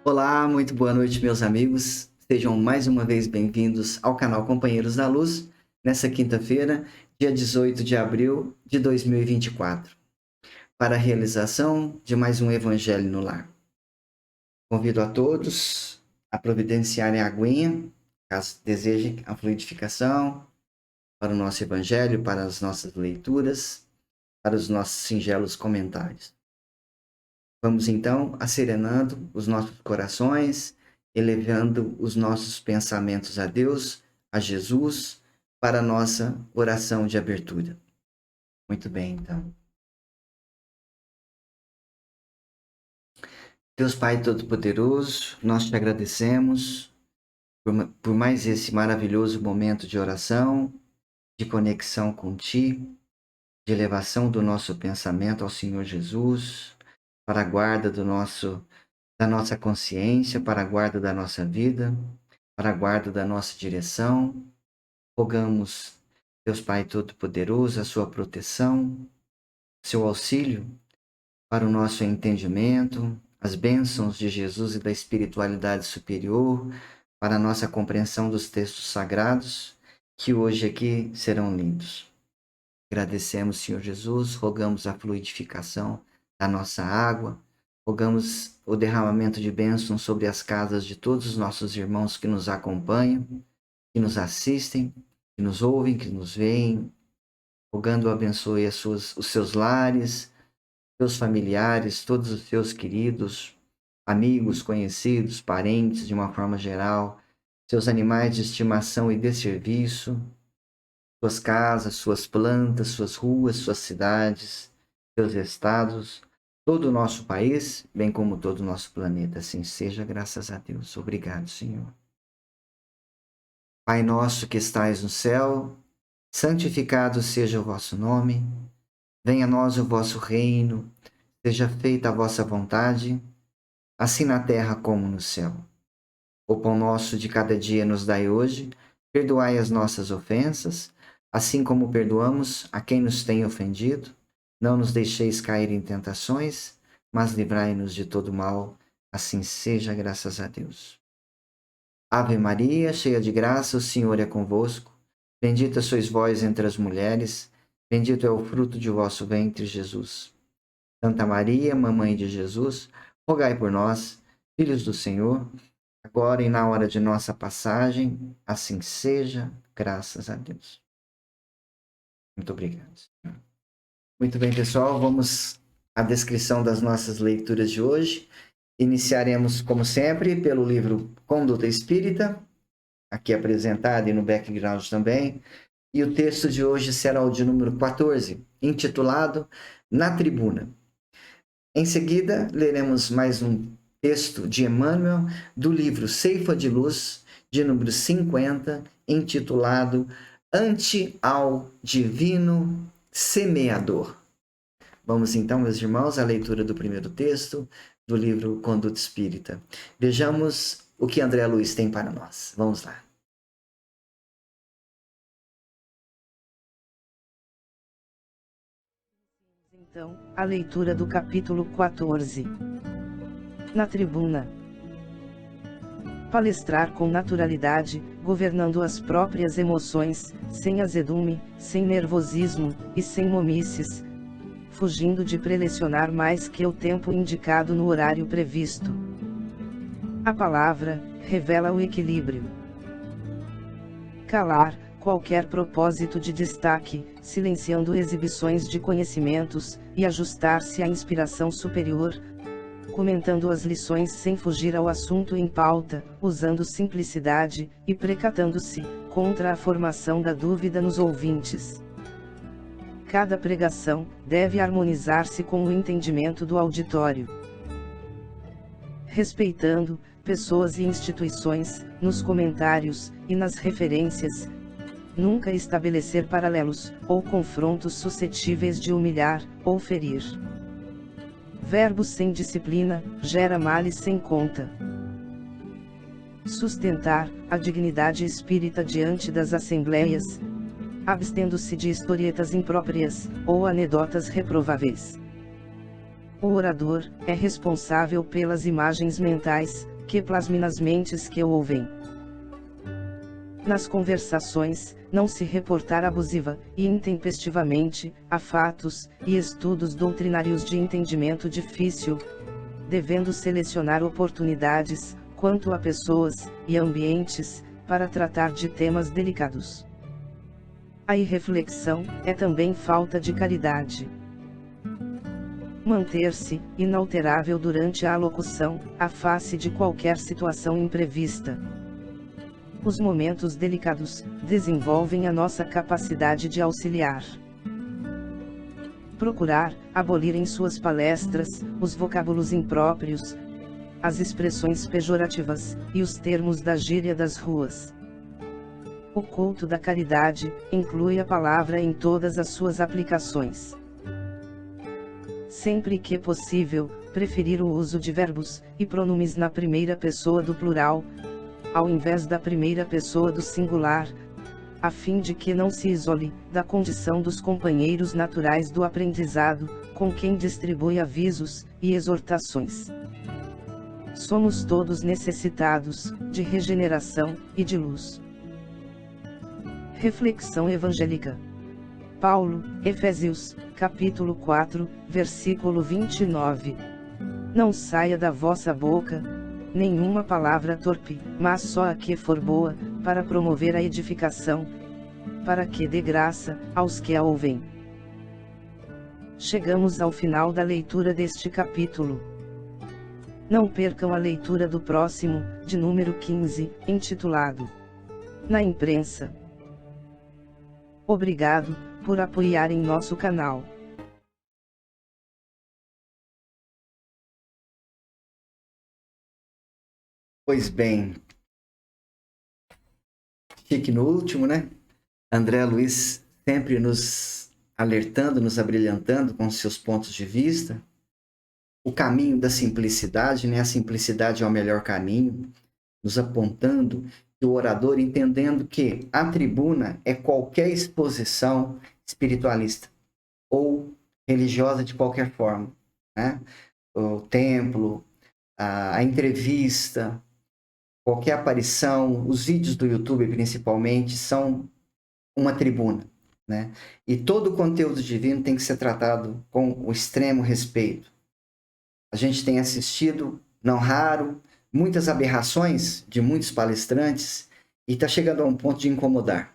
Olá, muito boa noite, meus amigos. Sejam mais uma vez bem-vindos ao canal Companheiros da Luz, nessa quinta-feira, dia 18 de abril de 2024, para a realização de mais um Evangelho no Lar. Convido a todos a providenciarem a aguinha, caso desejem a fluidificação, para o nosso Evangelho, para as nossas leituras, para os nossos singelos comentários. Vamos então acerenando os nossos corações, elevando os nossos pensamentos a Deus, a Jesus, para a nossa oração de abertura. Muito bem, então. Deus Pai Todo-Poderoso, nós te agradecemos por mais esse maravilhoso momento de oração, de conexão com Ti, de elevação do nosso pensamento ao Senhor Jesus, para a guarda da nossa consciência, para a guarda da nossa vida, para a guarda da nossa direção. Rogamos, Deus Pai Todo-Poderoso, a sua proteção, seu auxílio para o nosso entendimento, as bênçãos de Jesus e da espiritualidade superior, para a nossa compreensão dos textos sagrados, que hoje aqui serão lidos. Agradecemos, Senhor Jesus, rogamos a fluidificação da nossa água, rogamos o derramamento de bênçãos sobre as casas de todos os nossos irmãos que nos acompanham, que nos assistem, que nos ouvem, que nos veem, rogando abençoe os seus lares, seus familiares, todos os seus queridos, amigos, conhecidos, parentes, de uma forma geral, seus animais de estimação e de serviço, suas casas, suas plantas, suas ruas, suas cidades, seus estados, todo o nosso país, bem como todo o nosso planeta. Assim seja, graças a Deus. Obrigado, Senhor. Pai nosso que estais no céu, santificado seja o vosso nome. Venha a nós o vosso reino, seja feita a vossa vontade, assim na terra como no céu. O pão nosso de cada dia nos dai hoje, perdoai as nossas ofensas, assim como perdoamos a quem nos tem ofendido. Não nos deixeis cair em tentações, mas livrai-nos de todo mal. Assim seja, graças a Deus. Ave Maria, cheia de graça, o Senhor é convosco. Bendita sois vós entre as mulheres, bendito é o fruto de vosso ventre, Jesus. Santa Maria, Mamãe de Jesus, rogai por nós, filhos do Senhor, agora e na hora de nossa passagem, assim seja, graças a Deus. Muito obrigado, Senhor. Muito bem, pessoal, vamos à descrição das nossas leituras de hoje. Iniciaremos, como sempre, pelo livro Conduta Espírita, aqui apresentado e no background também. E o texto de hoje será o de número 14, intitulado Na Tribuna. Em seguida, leremos mais um texto de Emmanuel, do livro Ceifa de Luz, de número 50, intitulado Ante ao Divino Semeador. Vamos então, meus irmãos, à leitura do primeiro texto do livro Conduta Espírita. Vejamos o que André Luiz tem para nós. Vamos lá. Então, a leitura do capítulo 14. Na tribuna. Palestrar com naturalidade, governando as próprias emoções, sem azedume, sem nervosismo, e sem momices, fugindo de prelecionar mais que o tempo indicado no horário previsto. A palavra revela o equilíbrio. Calar qualquer propósito de destaque, silenciando exibições de conhecimentos, e ajustar-se à inspiração superior, comentando as lições sem fugir ao assunto em pauta, usando simplicidade, e precatando-se contra a formação da dúvida nos ouvintes. Cada pregação deve harmonizar-se com o entendimento do auditório. Respeitando pessoas e instituições, nos comentários e nas referências, nunca estabelecer paralelos ou confrontos suscetíveis de humilhar ou ferir. Verbo sem disciplina gera males sem conta. Sustentar a dignidade espírita diante das assembleias, abstendo-se de historietas impróprias ou anedotas reprováveis. O orador é responsável pelas imagens mentais que plasme nas mentes que o ouvem. Nas conversações, não se reportar abusiva e intempestivamente a fatos e estudos doutrinários de entendimento difícil, devendo selecionar oportunidades, quanto a pessoas e ambientes, para tratar de temas delicados. A irreflexão é também falta de caridade. Manter-se inalterável durante a alocução, à face de qualquer situação imprevista. Os momentos delicados desenvolvem a nossa capacidade de auxiliar. Procurar abolir em suas palestras os vocábulos impróprios, as expressões pejorativas e os termos da gíria das ruas. O culto da caridade inclui a palavra em todas as suas aplicações. Sempre que possível, preferir o uso de verbos e pronomes na primeira pessoa do plural, ao invés da primeira pessoa do singular, a fim de que não se isole da condição dos companheiros naturais do aprendizado, com quem distribui avisos e exortações. Somos todos necessitados de regeneração e de luz. Reflexão evangélica. Paulo, Efésios, capítulo 4, versículo 29. Não saia da vossa boca nenhuma palavra torpe, mas só a que for boa, para promover a edificação, para que dê graça aos que a ouvem. Chegamos ao final da leitura deste capítulo. Não percam a leitura do próximo, de número 15, intitulado Na Imprensa. Obrigado por apoiarem nosso canal. Pois bem, fique no último, né? André Luiz sempre nos alertando, nos abrilhantando com seus pontos de vista. O caminho da simplicidade, né? A simplicidade é o melhor caminho, nos apontando que o orador entendendo que a tribuna é qualquer exposição espiritualista ou religiosa de qualquer forma, né? O templo, a entrevista, qualquer aparição, os vídeos do YouTube principalmente, são uma tribuna, né? E todo o conteúdo divino tem que ser tratado com o extremo respeito. A gente tem assistido, não raro, muitas aberrações de muitos palestrantes e está chegando a um ponto de incomodar.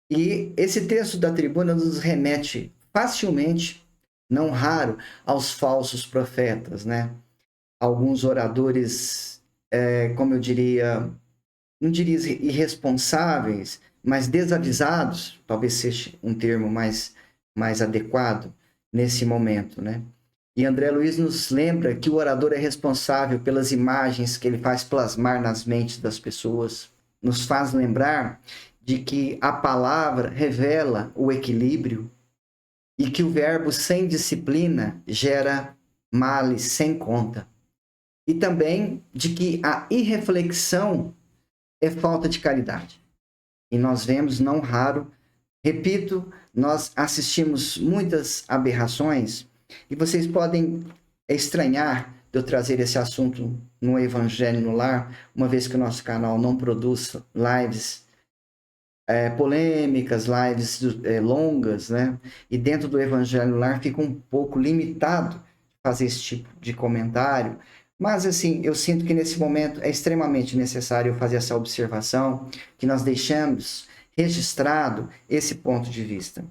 E esse texto da tribuna nos remete facilmente, não raro, aos falsos profetas, né? Alguns oradores, como eu diria, não diria irresponsáveis, mas desavisados, talvez seja um termo mais adequado nesse momento, né? E André Luiz nos lembra que o orador é responsável pelas imagens que ele faz plasmar nas mentes das pessoas, nos faz lembrar de que a palavra revela o equilíbrio e que o verbo sem disciplina gera males sem conta. e também de que a irreflexão é falta de caridade. E nós vemos, não raro, repito, nós assistimos muitas aberrações, e vocês podem estranhar de eu trazer esse assunto no Evangelho no Lar, uma vez que o nosso canal não produz lives polêmicas, lives longas, né? E dentro do Evangelho no Lar fica um pouco limitado fazer esse tipo de comentário. Mas, assim, eu sinto que nesse momento é extremamente necessário fazer essa observação, que nós deixamos registrado esse ponto de vista.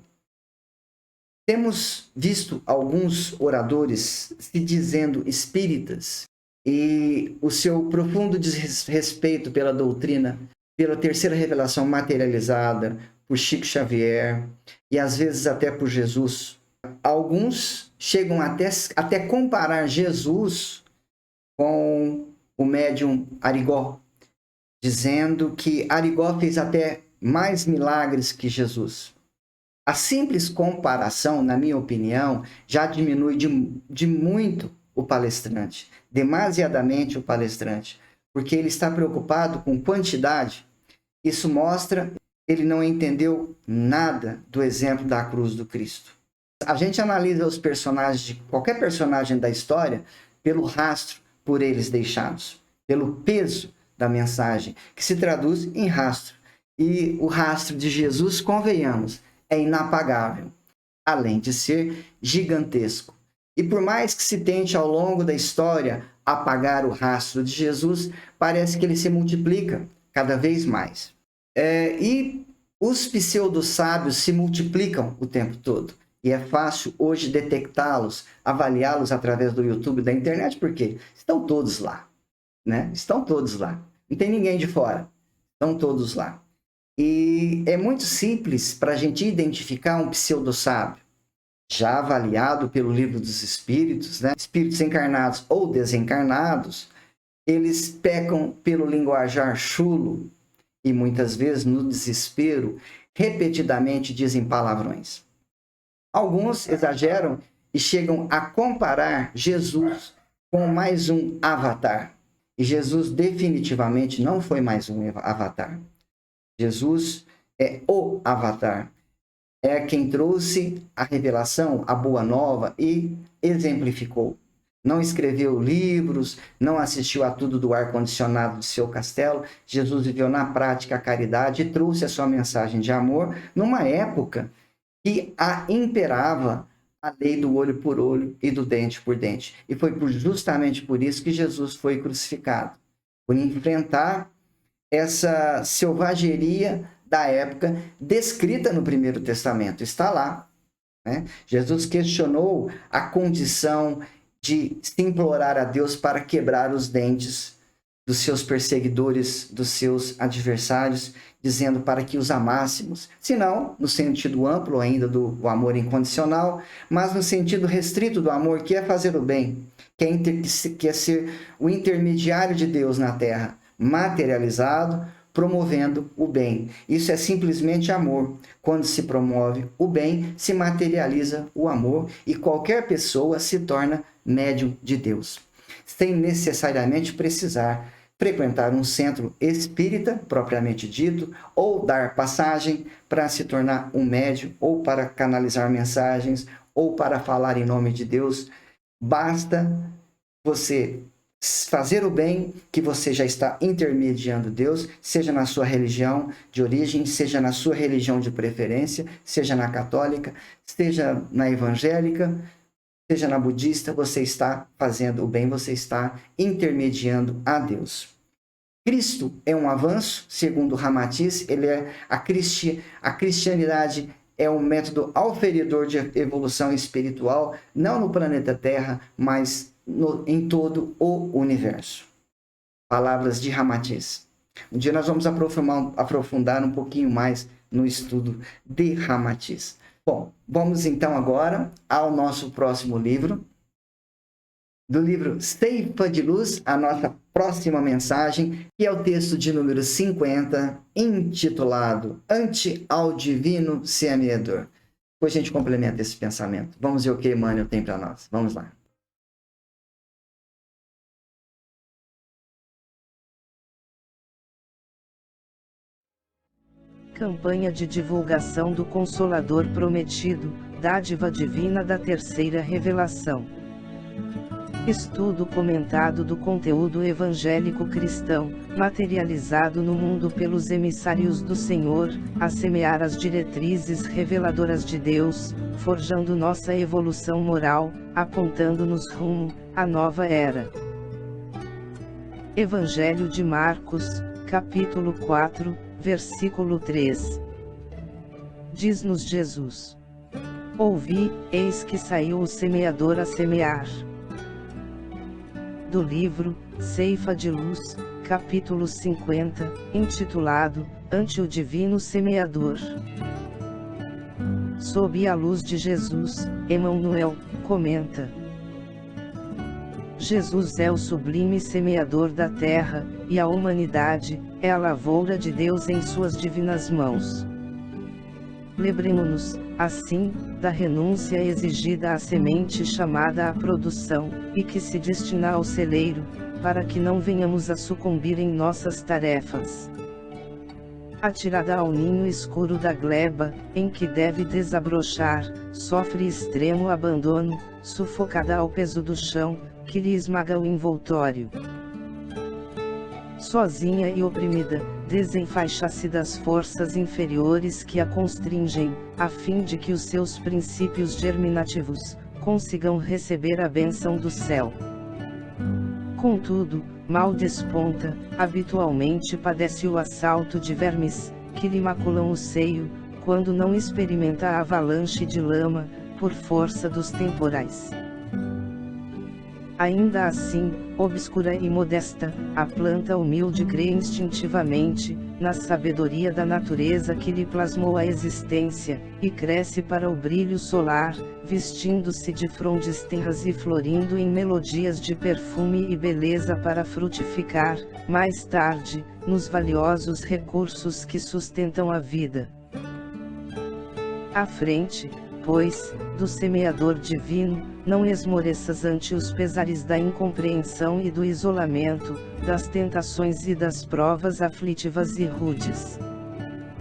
Temos visto alguns oradores se dizendo espíritas e o seu profundo desrespeito pela doutrina, pela terceira revelação materializada, por Chico Xavier e às vezes até por Jesus. Alguns chegam até comparar Jesus com o médium Arigó, dizendo que Arigó fez até mais milagres que Jesus. A simples comparação, na minha opinião, já diminui de muito o palestrante, demasiadamente o palestrante, porque ele está preocupado com quantidade. Isso mostra que ele não entendeu nada do exemplo da cruz do Cristo. A gente analisa os personagens, de qualquer personagem da história, pelo rastro por eles deixados, pelo peso da mensagem, que se traduz em rastro. E o rastro de Jesus, convenhamos, é inapagável, além de ser gigantesco. E por mais que se tente ao longo da história apagar o rastro de Jesus, parece que ele se multiplica cada vez mais. E os pseudo-sábios se multiplicam o tempo todo. E é fácil hoje detectá-los, avaliá-los através do YouTube, da internet, porque estão todos lá, né? Estão todos lá. Não tem ninguém de fora. Estão todos lá. E é muito simples para a gente identificar um pseudo-sábio, já avaliado pelo Livro dos Espíritos, né? Espíritos encarnados ou desencarnados, eles pecam pelo linguajar chulo e muitas vezes no desespero, repetidamente dizem palavrões. Alguns exageram e chegam a comparar Jesus com mais um avatar. E Jesus definitivamente não foi mais um avatar. Jesus é o avatar. É quem trouxe a revelação, a boa nova e exemplificou. Não escreveu livros, não assistiu a tudo do ar-condicionado do seu castelo. Jesus viveu na prática a caridade e trouxe a sua mensagem de amor numa época que imperava a lei do olho por olho e do dente por dente. E foi justamente por isso que Jesus foi crucificado, por enfrentar essa selvageria da época descrita no Primeiro Testamento. Está lá, né? Jesus questionou a condição de se implorar a Deus para quebrar os dentes dos seus perseguidores, dos seus adversários, dizendo para que os amássemos, se não no sentido amplo ainda do amor incondicional, mas no sentido restrito do amor, que é fazer o bem, que é ser o intermediário de Deus na terra, materializado, promovendo o bem. Isso é simplesmente amor. Quando se promove o bem, se materializa o amor e qualquer pessoa se torna médium de Deus, sem necessariamente precisar frequentar um centro espírita, propriamente dito, ou dar passagem para se tornar um médium, ou para canalizar mensagens, ou para falar em nome de Deus. Basta você fazer o bem, que você já está intermediando Deus, seja na sua religião de origem, seja na sua religião de preferência, seja na católica, seja na evangélica, seja na budista, você está fazendo o bem, você está intermediando a Deus. Cristo é um avanço, segundo Ramatiz, ele é a cristianidade é um método auferidor de evolução espiritual, não no planeta Terra, mas em todo o universo. Palavras de Ramatiz. Um dia nós vamos aprofundar um pouquinho mais no estudo de Ramatiz. Bom, vamos então agora ao nosso próximo livro. Do livro Ceifa de Luz, a nossa próxima mensagem, que é o texto de número 50, intitulado Ante ao Divino Semeador. Depois a gente complementa esse pensamento. Vamos ver o que Emmanuel tem para nós. Vamos lá. Campanha de divulgação do Consolador Prometido, dádiva divina da terceira revelação. Estudo comentado do conteúdo evangélico cristão, materializado no mundo pelos emissários do Senhor, a semear as diretrizes reveladoras de Deus, forjando nossa evolução moral, apontando-nos rumo à nova era. Evangelho de Marcos, capítulo 4, versículo 3. Diz-nos Jesus: Ouvi, eis que saiu o semeador a semear. Do livro Ceifa de Luz, capítulo 50, intitulado Ante o Divino Semeador. Sob a luz de Jesus, Emmanuel comenta: Jesus é o sublime semeador da terra, e a humanidade é a lavoura de Deus em suas divinas mãos. Lembremo-nos, assim, da renúncia exigida à semente chamada à produção, e que se destina ao celeiro, para que não venhamos a sucumbir em nossas tarefas. Atirada ao ninho escuro da gleba, em que deve desabrochar, sofre extremo abandono, sufocada ao peso do chão, que lhe esmaga o envoltório. Sozinha e oprimida, desenfaixa-se das forças inferiores que a constringem, a fim de que os seus princípios germinativos consigam receber a bênção do céu. Contudo, mal desponta, habitualmente padece o assalto de vermes, que lhe maculam o seio, quando não experimenta a avalanche de lama, por força dos temporais. Ainda assim, obscura e modesta, a planta humilde crê instintivamente, na sabedoria da natureza que lhe plasmou a existência, e cresce para o brilho solar, vestindo-se de frondes tenras e florindo em melodias de perfume e beleza para frutificar, mais tarde, nos valiosos recursos que sustentam a vida. À frente, pois, do semeador divino, não esmoreças ante os pesares da incompreensão e do isolamento, das tentações e das provas aflitivas e rudes.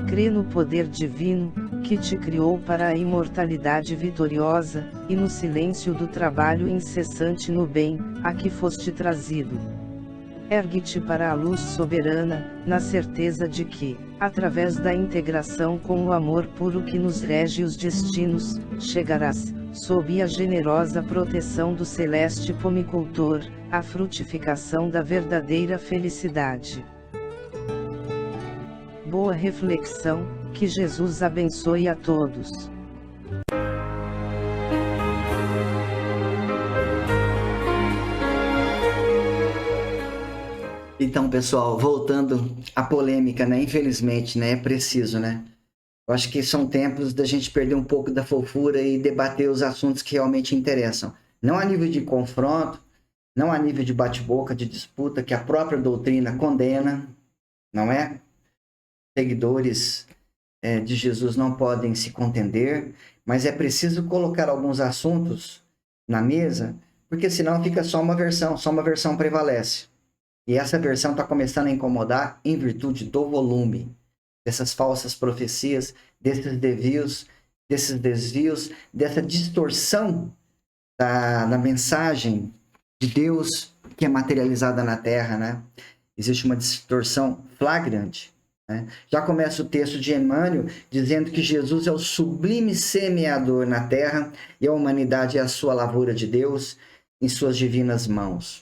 Crê no poder divino, que te criou para a imortalidade vitoriosa, e no silêncio do trabalho incessante no bem, a que foste trazido. Ergue-te para a luz soberana, na certeza de que, através da integração com o amor puro que nos rege os destinos, chegarás, sob a generosa proteção do celeste pomicultor, à frutificação da verdadeira felicidade. Boa reflexão, que Jesus abençoe a todos. Então, pessoal, voltando à polêmica, né? Infelizmente, né? É preciso, né? Eu acho que são tempos da gente perder um pouco da fofura e debater os assuntos que realmente interessam. Não a nível de confronto, não a nível de bate-boca, de disputa, que a própria doutrina condena, não é? Seguidores de Jesus não podem se contender, mas é preciso colocar alguns assuntos na mesa, porque senão fica só uma versão prevalece. E essa versão está começando a incomodar em virtude do volume, dessas falsas profecias, desses desvios, dessa distorção da mensagem de Deus que é materializada na Terra, né? Existe uma distorção flagrante. Né? Já começa o texto de Emmanuel dizendo que Jesus é o sublime semeador na Terra e a humanidade é a sua lavoura de Deus em suas divinas mãos.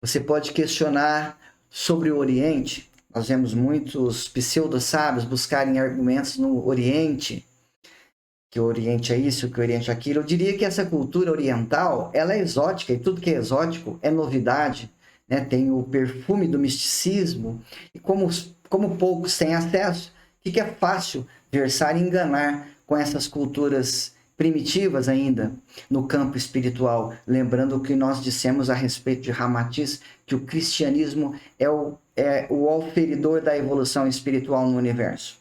Você pode questionar sobre o Oriente. Nós vemos muitos pseudo-sábios buscarem argumentos no Oriente, que o Oriente é isso, que o Oriente é aquilo. Eu diria que essa cultura oriental, ela é exótica, e tudo que é exótico é novidade, né? Tem o perfume do misticismo, e como poucos têm acesso, fica fácil versar e enganar com essas culturas primitivas ainda no campo espiritual, lembrando o que nós dissemos a respeito de Ramatiz, que o cristianismo é o auferidor da evolução espiritual no universo.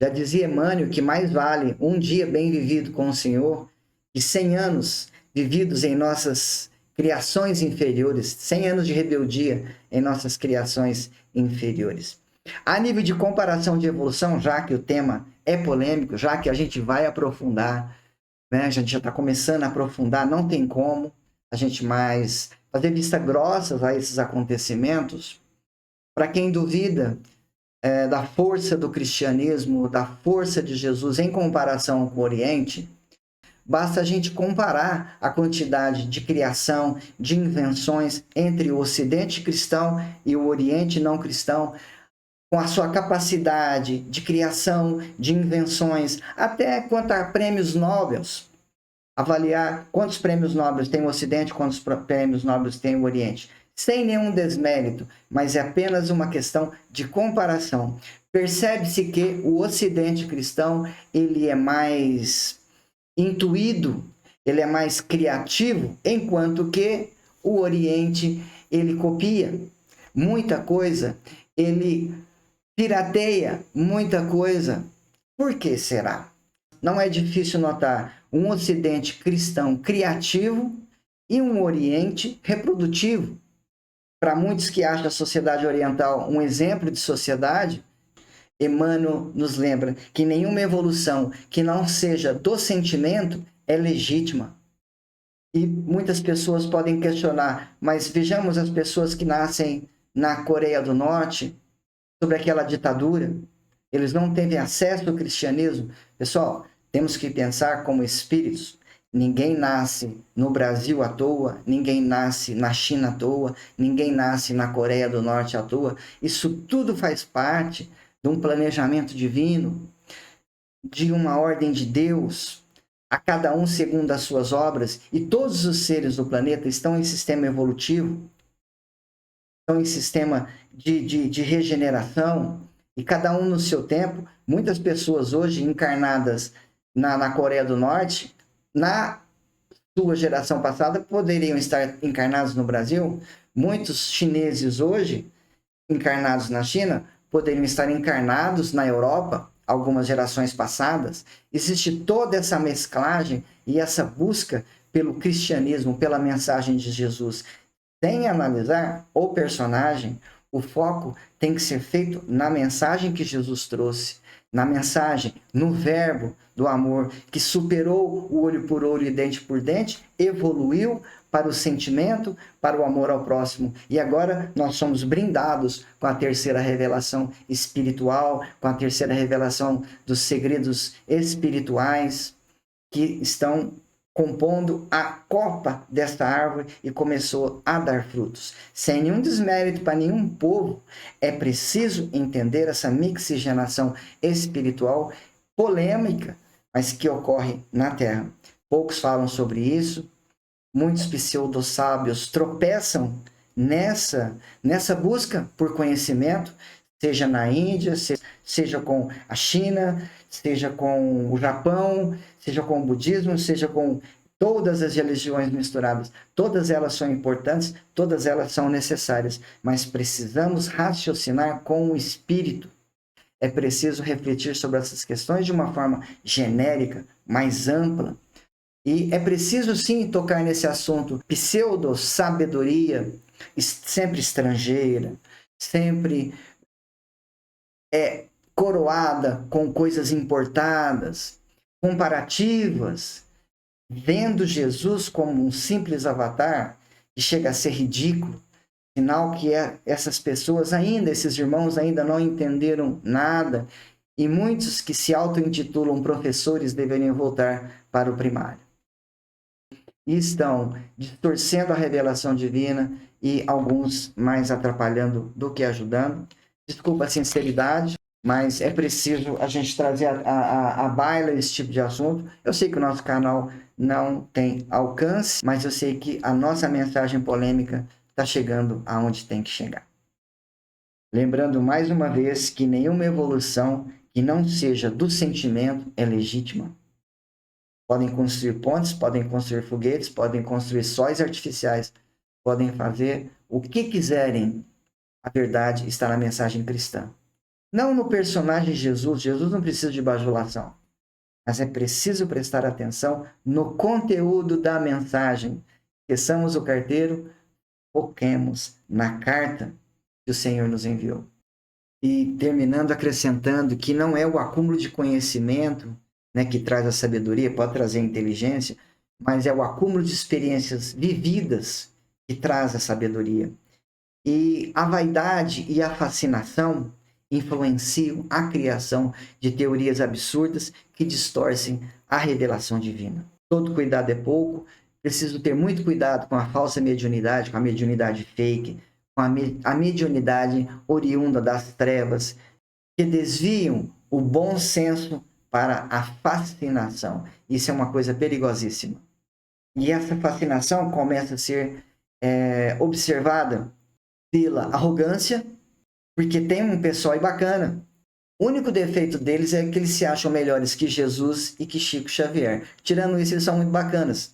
Já dizia Emmanuel que mais vale um dia bem vivido com o Senhor que 100 anos vividos em nossas criações inferiores, 100 anos de rebeldia em nossas criações inferiores. A nível de comparação de evolução, já que o tema é polêmico, já que a gente vai aprofundar, né? A gente já está começando a aprofundar, não tem como a gente mais fazer vista grossa a esses acontecimentos. Para quem duvida da força do cristianismo, da força de Jesus em comparação com o Oriente, basta a gente comparar a quantidade de criação, de invenções entre o Ocidente cristão e o Oriente não cristão, com a sua capacidade de criação, de invenções, até quanto a prêmios Nobel. Avaliar quantos prêmios Nobel tem o Ocidente, quantos prêmios Nobel tem o Oriente. Sem nenhum desmérito, mas é apenas uma questão de comparação. Percebe-se que o Ocidente cristão ele é mais intuído, ele é mais criativo, enquanto que o Oriente ele copia muita coisa, ele pirateia muita coisa. Por que será? Não é difícil notar um Ocidente cristão criativo e um Oriente reprodutivo. Para muitos que acham a sociedade oriental um exemplo de sociedade, Emmanuel nos lembra que nenhuma evolução que não seja do sentimento é legítima. E muitas pessoas podem questionar, mas vejamos as pessoas que nascem na Coreia do Norte, sobre aquela ditadura, eles não teve acesso ao cristianismo. Pessoal, temos que pensar como espíritos. Ninguém nasce no Brasil à toa, ninguém nasce na China à toa, ninguém nasce na Coreia do Norte à toa. Isso tudo faz parte de um planejamento divino, de uma ordem de Deus, a cada um segundo as suas obras, e todos os seres do planeta estão em sistema evolutivo, estão em sistema de regeneração, e cada um no seu tempo. Muitas pessoas hoje encarnadas na Coreia do Norte, na sua geração passada, poderiam estar encarnados no Brasil. Muitos chineses hoje, encarnados na China, poderiam estar encarnados na Europa, algumas gerações passadas. Existe toda essa mesclagem e essa busca pelo cristianismo, pela mensagem de Jesus. Sem analisar o personagem, o foco tem que ser feito na mensagem que Jesus trouxe, na mensagem, no verbo do amor, que superou o olho por olho e dente por dente, evoluiu para o sentimento, para o amor ao próximo. E agora nós somos brindados com a terceira revelação espiritual, com a terceira revelação dos segredos espirituais que estão compondo a copa desta árvore e começou a dar frutos. Sem nenhum desmérito para nenhum povo, é preciso entender essa mixigenação espiritual polêmica, mas que ocorre na Terra. Poucos falam sobre isso, muitos pseudo-sábios tropeçam nessa busca por conhecimento, seja na Índia, seja com a China, seja com o Japão, seja com o budismo, seja com todas as religiões misturadas. Todas elas são importantes, todas elas são necessárias, mas precisamos raciocinar com o espírito. É preciso refletir sobre essas questões de uma forma genérica, mais ampla. E é preciso sim tocar nesse assunto pseudo-sabedoria, sempre estrangeira, sempre coroada com coisas importadas, comparativas, vendo Jesus como um simples avatar, que chega a ser ridículo, sinal que essas pessoas ainda, esses irmãos ainda não entenderam nada, e muitos que se auto-intitulam professores deveriam voltar para o primário. E estão distorcendo a revelação divina e alguns mais atrapalhando do que ajudando. Desculpa a sinceridade, mas é preciso a gente trazer à baila esse tipo de assunto. Eu sei que o nosso canal não tem alcance, mas eu sei que a nossa mensagem polêmica está chegando aonde tem que chegar. Lembrando mais uma vez que nenhuma evolução que não seja do sentimento é legítima. Podem construir pontes, podem construir foguetes, podem construir sóis artificiais, podem fazer o que quiserem. A verdade está na mensagem cristã. Não no personagem Jesus. Jesus não precisa de bajulação. Mas é preciso prestar atenção no conteúdo da mensagem. Esqueçamos o carteiro, foquemos na carta que o Senhor nos enviou. E terminando acrescentando que não é o acúmulo de conhecimento, né, que traz a sabedoria, pode trazer a inteligência, mas é o acúmulo de experiências vividas que traz a sabedoria. E a vaidade e a fascinação influenciam a criação de teorias absurdas que distorcem a revelação divina. Todo cuidado é pouco, preciso ter muito cuidado com a falsa mediunidade, com a mediunidade fake, com a mediunidade oriunda das trevas, que desviam o bom senso para a fascinação. Isso é uma coisa perigosíssima. E essa fascinação começa a ser observada pela arrogância, porque tem um pessoal aí bacana. O único defeito deles é que eles se acham melhores que Jesus e que Chico Xavier. Tirando isso, eles são muito bacanas.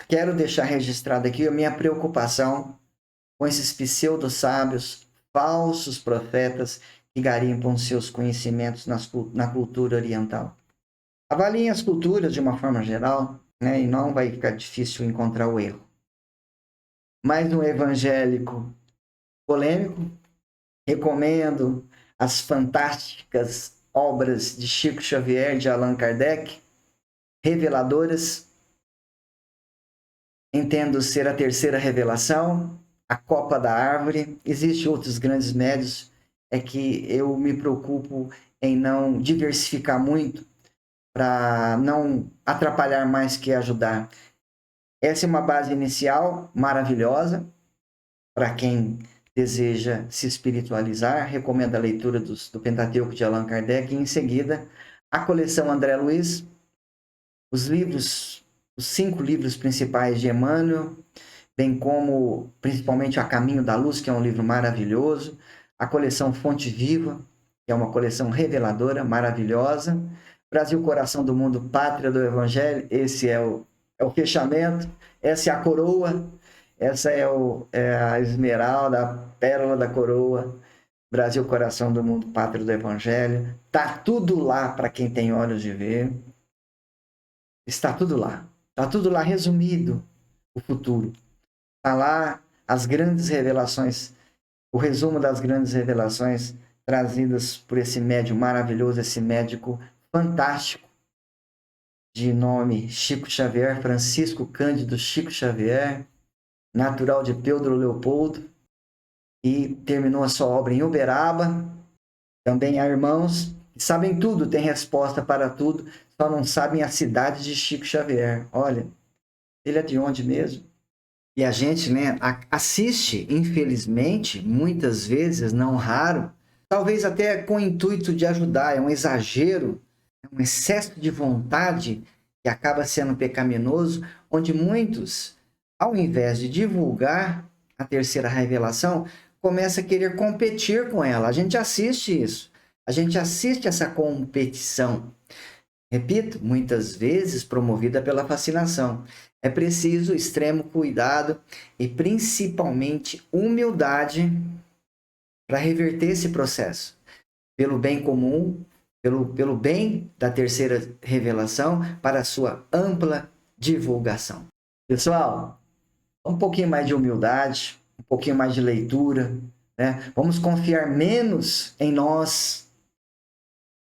Quero deixar registrado aqui a minha preocupação com esses pseudo-sábios, falsos profetas que garimpam seus conhecimentos na cultura oriental. Avaliem as culturas de uma forma geral, né, e não vai ficar difícil encontrar o erro. Mais um evangélico polêmico. Recomendo as fantásticas obras de Chico Xavier, de Allan Kardec, reveladoras. Entendo ser a terceira revelação, a copa da árvore. Existem outros grandes médios, é que eu me preocupo em não diversificar muito para não atrapalhar mais que ajudar. Essa é uma base inicial maravilhosa para quem deseja se espiritualizar. Recomendo a leitura do Pentateuco de Allan Kardec e, em seguida, a coleção André Luiz, os 5 livros principais de Emmanuel, bem como, principalmente, A Caminho da Luz, que é um livro maravilhoso, a coleção Fonte Viva, que é uma coleção reveladora, maravilhosa, Brasil, Coração do Mundo, Pátria do Evangelho, esse é o fechamento, essa é a coroa, essa é a esmeralda, a pérola da coroa, Brasil, Coração do Mundo, Pátria do Evangelho. Tá tudo lá para quem tem olhos de ver. Está tudo lá. Está tudo lá resumido, o futuro. Está lá as grandes revelações, o resumo das grandes revelações trazidas por esse médium maravilhoso, esse médico fantástico, de nome Chico Xavier, Francisco Cândido Chico Xavier, natural de Pedro Leopoldo, e terminou a sua obra em Uberaba. Também há irmãos que sabem tudo, têm resposta para tudo, só não sabem a cidade de Chico Xavier. Olha, ele é de onde mesmo? E a gente, né, assiste, infelizmente, muitas vezes, não raro, talvez até com o intuito de ajudar, é um exagero, é um excesso de vontade que acaba sendo pecaminoso, onde muitos, ao invés de divulgar a terceira revelação, começa a querer competir com ela. A gente assiste isso. A gente assiste essa competição. Repito, muitas vezes promovida pela fascinação. É preciso extremo cuidado e principalmente humildade para reverter esse processo. Pelo bem comum, pelo bem da terceira revelação, para a sua ampla divulgação. Pessoal, um pouquinho mais de humildade, um pouquinho mais de leitura, né? Vamos confiar menos em nós,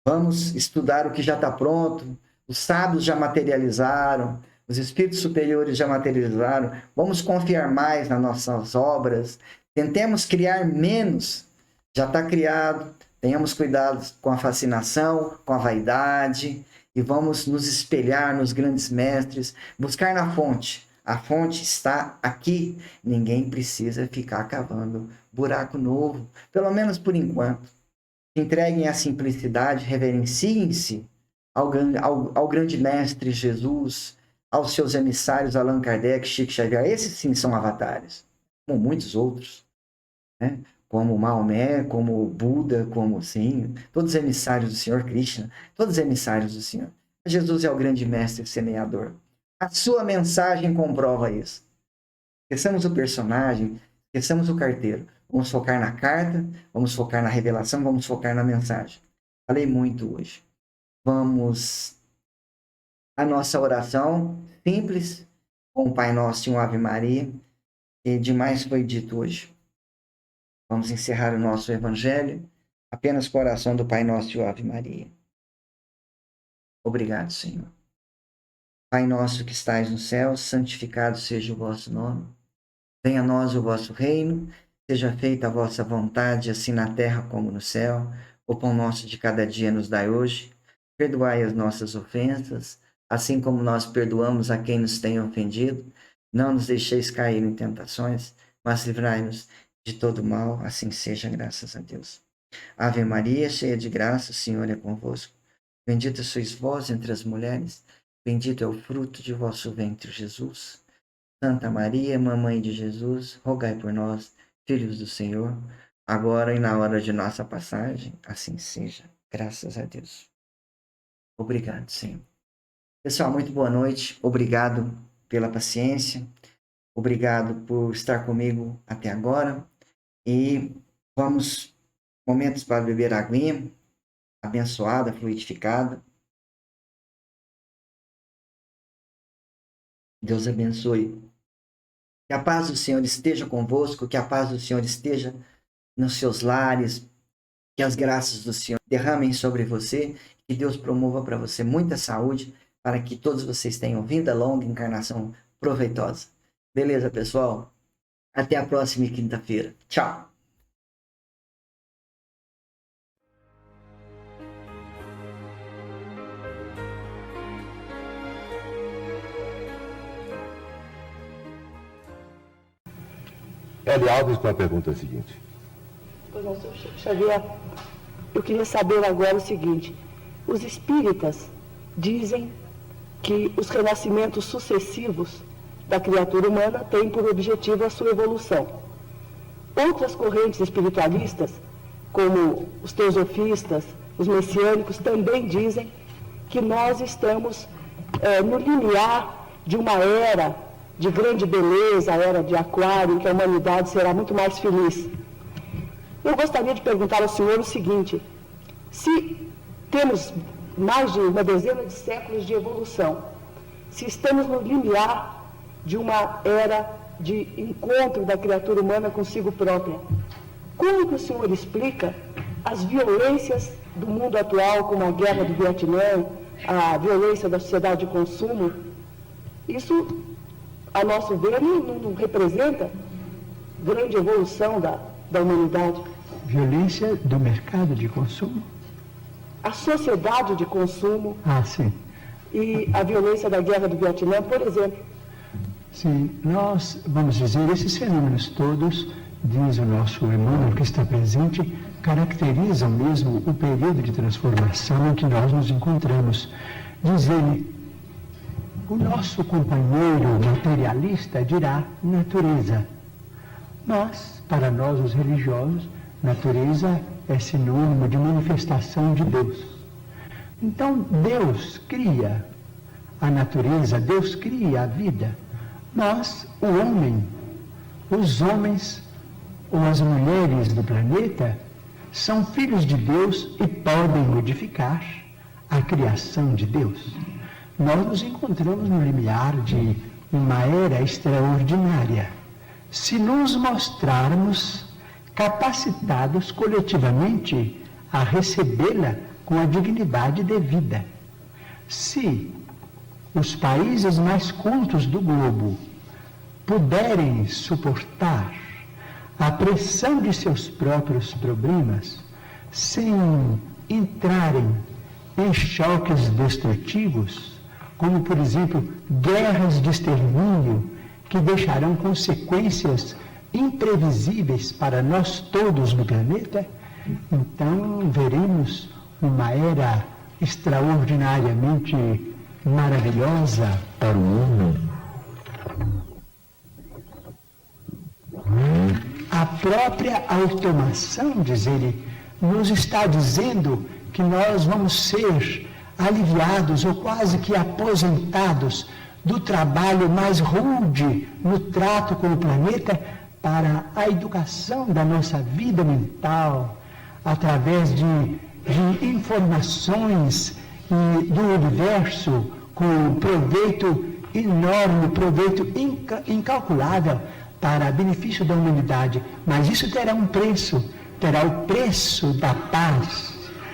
vamos estudar o que já está pronto, os sábios já materializaram, os espíritos superiores já materializaram, vamos confiar mais nas nossas obras, tentemos criar menos, já está criado, tenhamos cuidado com a fascinação, com a vaidade, e vamos nos espelhar nos grandes mestres, buscar na fonte. A fonte está aqui. Ninguém precisa ficar cavando buraco novo, pelo menos por enquanto. Se entreguem à simplicidade, reverenciem-se ao grande mestre Jesus, aos seus emissários Allan Kardec, Chico Xavier. Esses sim são avatares, como muitos outros, né? Como Maomé, como Buda, como sim, todos emissários do Senhor Krishna, todos emissários do Senhor. Jesus é o grande mestre semeador. A sua mensagem comprova isso. Esqueçamos o personagem, esqueçamos o carteiro. Vamos focar na carta, vamos focar na revelação, vamos focar na mensagem. Falei muito hoje. Vamos à nossa oração simples, com o Pai Nosso e um Ave Maria, e demais foi dito hoje. Vamos encerrar o nosso Evangelho Apenas com a oração do Pai Nosso e Ave Maria. Obrigado, Senhor. Pai nosso que estais no céu, santificado seja o vosso nome. Venha a nós o vosso reino, seja feita a vossa vontade, assim na terra como no céu. O pão nosso de cada dia nos dai hoje. Perdoai as nossas ofensas, assim como nós perdoamos a quem nos tem ofendido. Não nos deixeis cair em tentações, mas livrai-nos de todo mal, assim seja, graças a Deus. Ave Maria, cheia de graça, o Senhor é convosco. Bendita sois vós entre as mulheres, bendito é o fruto de vosso ventre, Jesus. Santa Maria, Mamãe de Jesus, rogai por nós, filhos do Senhor, agora e na hora de nossa passagem, assim seja, graças a Deus. Obrigado, Senhor. Pessoal, muito boa noite, obrigado pela paciência, obrigado por estar comigo até agora, e vamos, momentos para beber aguinha, abençoada, fluidificada. Deus abençoe. Que a paz do Senhor esteja convosco, que a paz do Senhor esteja nos seus lares, que as graças do Senhor derramem sobre você, que Deus promova para você muita saúde, para que todos vocês tenham vida longa, encarnação proveitosa. Beleza, pessoal? Até a próxima quinta-feira. Tchau! Eli Alves com a pergunta seguinte. Pois não, senhor Xavier, eu queria saber agora o seguinte: os espíritas dizem que os renascimentos sucessivos da criatura humana têm por objetivo a sua evolução. Outras correntes espiritualistas, como os teosofistas, os messiânicos, também dizem que nós estamos no limiar de uma era de grande beleza, a era de Aquário, em que a humanidade será muito mais feliz. Eu gostaria de perguntar ao senhor o seguinte: se temos mais de uma dezena de séculos de evolução, se estamos no limiar de uma era de encontro da criatura humana consigo própria, como que o senhor explica as violências do mundo atual, como a guerra do Vietnã, a violência da sociedade de consumo? Isso, a nosso ver, não representa grande evolução da humanidade. Violência do mercado de consumo? A sociedade de consumo. Sim. E a violência da guerra do Vietnã, por exemplo. Sim, nós, vamos dizer, esses fenômenos todos, diz o nosso Emmanuel que está presente, caracterizam mesmo o período de transformação em que nós nos encontramos. Diz ele, o nosso companheiro materialista dirá natureza. Mas, para nós os religiosos, natureza é sinônimo de manifestação de Deus. Então, Deus cria a natureza, Deus cria a vida, mas o homem, os homens ou as mulheres do planeta são filhos de Deus e podem modificar a criação de Deus. Nós nos encontramos no limiar de uma era extraordinária. Se nos mostrarmos capacitados coletivamente a recebê-la com a dignidade devida. Se os países mais cultos do globo puderem suportar a pressão de seus próprios problemas sem entrarem em choques destrutivos, como, por exemplo, guerras de extermínio que deixarão consequências imprevisíveis para nós todos no planeta, então veremos uma era extraordinariamente maravilhosa para o homem. A própria automação, diz ele, nos está dizendo que nós vamos ser aliviados ou quase que aposentados do trabalho mais rude no trato com o planeta para a educação da nossa vida mental, através de informações do universo com proveito enorme, proveito incalculável para benefício da humanidade. Mas isso terá um preço, terá o preço da paz.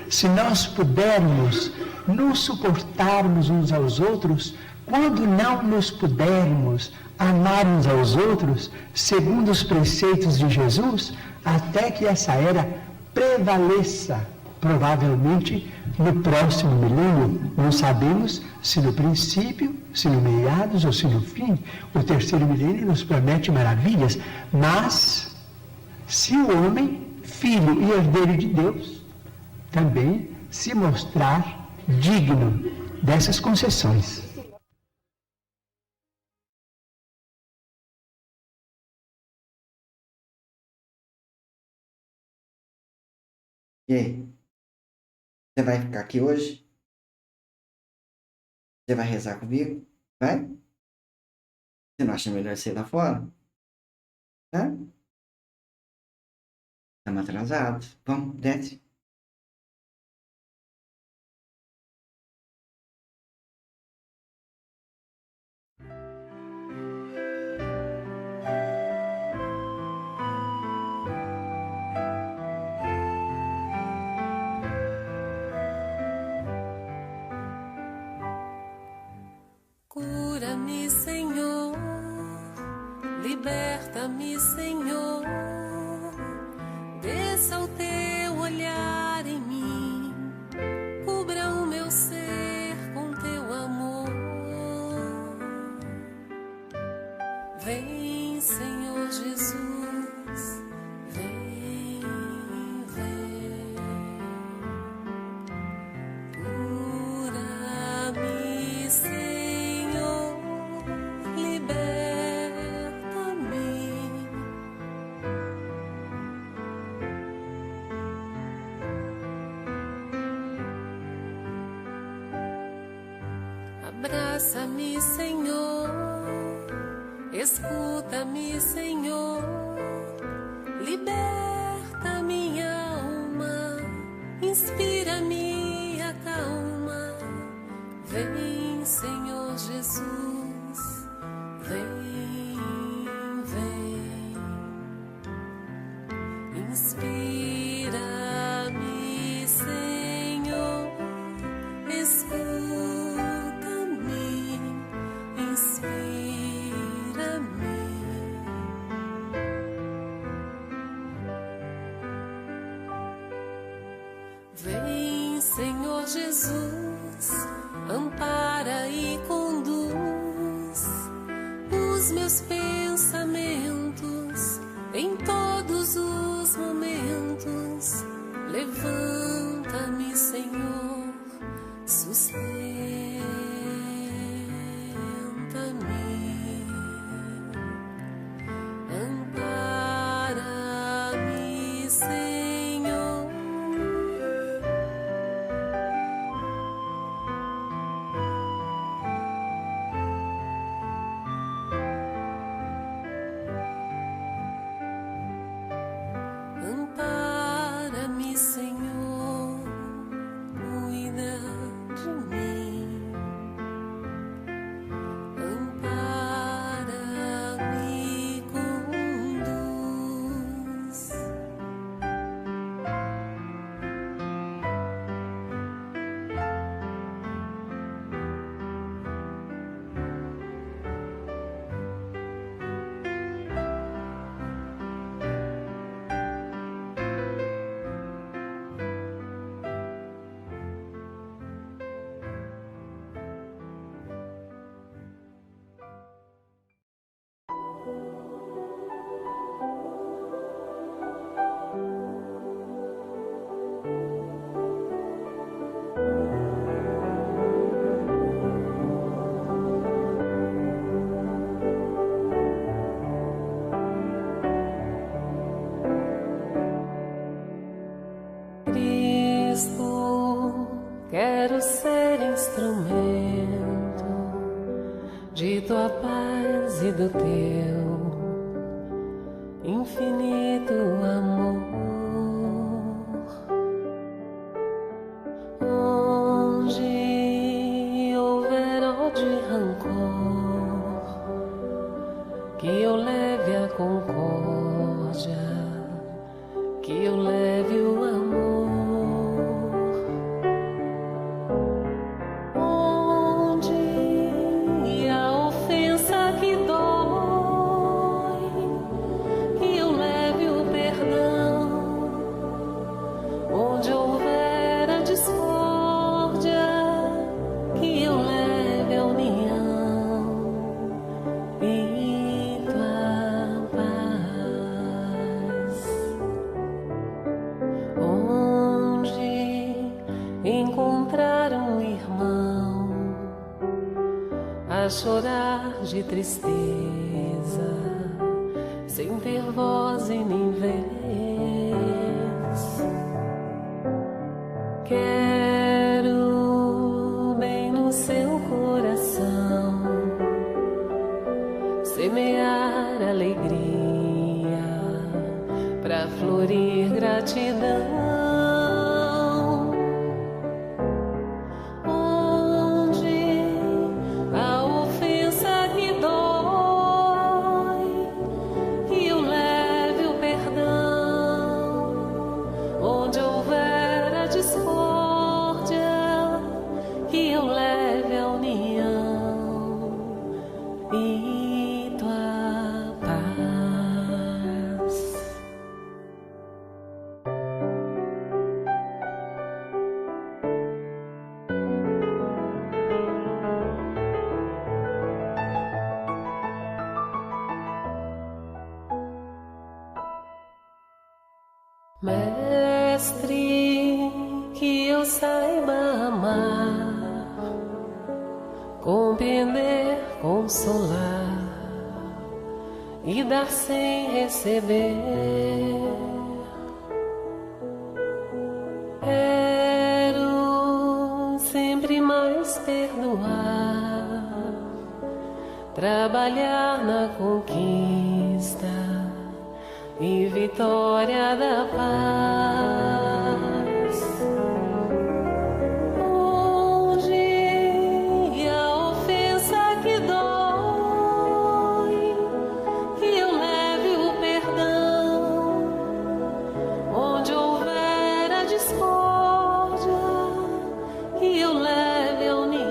Se nós pudermos nos suportarmos uns aos outros, quando não nos pudermos amar uns aos outros, segundo os preceitos de Jesus, até que essa era prevaleça, provavelmente no próximo milênio. Não sabemos se no princípio, se no meados ou se no fim. O terceiro milênio nos promete maravilhas, mas se o homem, filho e herdeiro de Deus, também se mostrar digno dessas concessões. E aí? Você vai ficar aqui hoje? Você vai rezar comigo? Vai? Você não acha melhor você ir lá fora? Hã? Estamos atrasados. Vamos, desce. Cura-me, Senhor, liberta-me, Senhor, desça o teu olhar em mim, cubra o meu ser com teu amor. Vem, Senhor Jesus, vem, vem. Cura-me, Senhor, liberta-me. Abraça-me, Senhor, escuta-me, Senhor, liberta minha alma, inspira-me, acalma. Vem, Senhor Jesus, vem, vem. Inspira-me, Senhor, escuta-me, inspira-me. Vem, Senhor Jesus, ampara e conduz os meus pensamentos em todos os momentos. Levanta-me, Senhor, sustenta-me. Ampara-me, Senhor. Ampara-me, Senhor, cuida de mim. Ampara-me, conduz. Cristo, quero ser instrumento de tua paz e do teu infinito amor. Onde houver ódio de rancor, que eu leve a concórdia, que eu leve o amor. Onde a ofensa que dói, que eu leve o perdão. Onde houver a discórdia, que eu leve a união e tua paz. Onde encontrar um irmão a chorar de tristeza, sem ter voz e nem vez, quero bem no seu coração semear alegria pra florir gratidão. Onde a ofensa que dói, que eu leve o perdão. Onde houver a discórdia, que eu leve a união e tua paz. Mestre, que eu saiba amar, compreender, consolar e dar sem receber. Quero sempre mais perdoar, trabalhar na conquista e vitória da paz. Onde a ofensa que dói, que eu leve o perdão. Onde houver a discórdia, que eu leve a união.